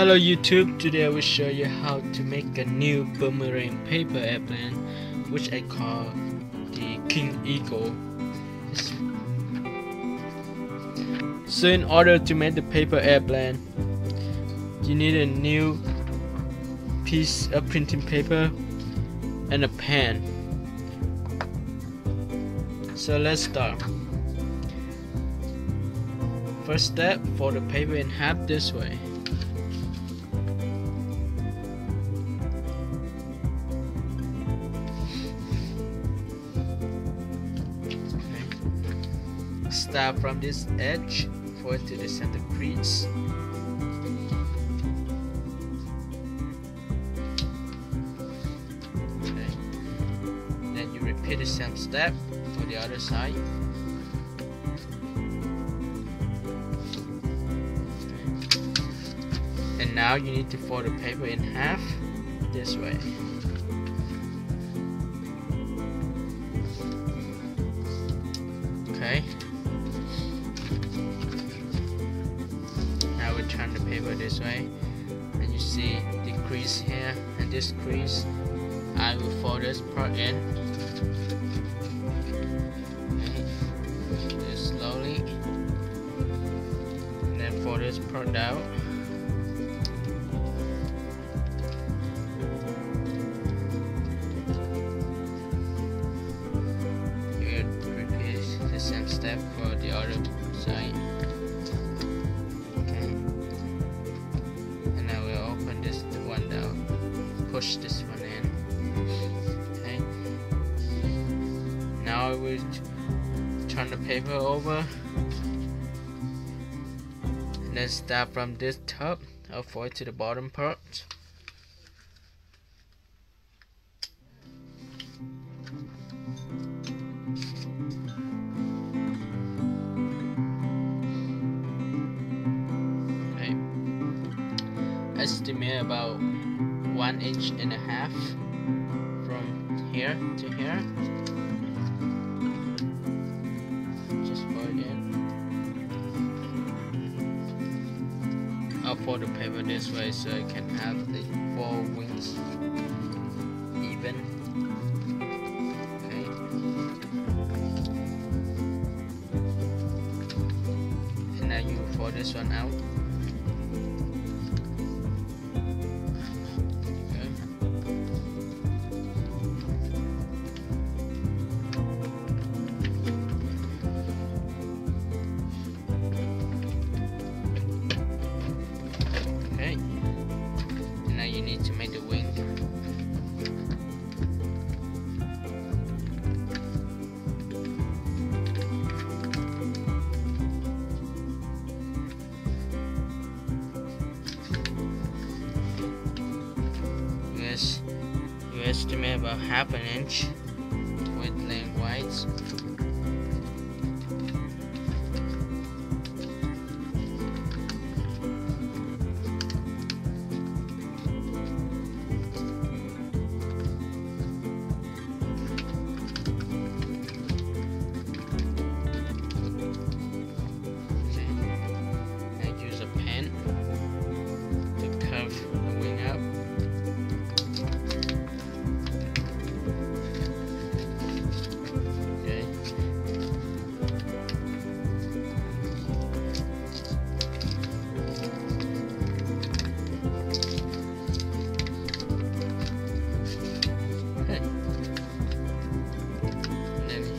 Hello YouTube, today I will show you how to make a new boomerang paper airplane, which I call the King Eagle. So in order to make the paper airplane, you need a new piece of printing paper and a pen. So let's start. First step, fold the paper in half this way. Start from this edge, fold to the center crease. Okay. Then you repeat the same step for the other side. And now you need to fold the paper in half this way. Okay. Now we turn the paper this way, and you see the crease here and this crease. I will fold this part in. Okay. Just slowly, and then fold this part out. Same step for the other side. Okay, and now we'll open this one down, push this one in. Okay, now I will turn the paper over, and then start from this top, I'll fold to the bottom part. Estimate about 1.5 inches from here to here. Just fold it in. I'll fold the paper this way so I can have the 4 wings even. Okay. And now you fold this one out. You need to make the wing. Yes, you estimate about 1/2 inch with lengthwise.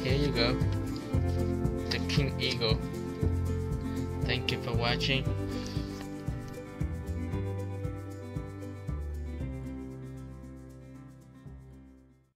Here you go, the King Eagle. Thank you for watching.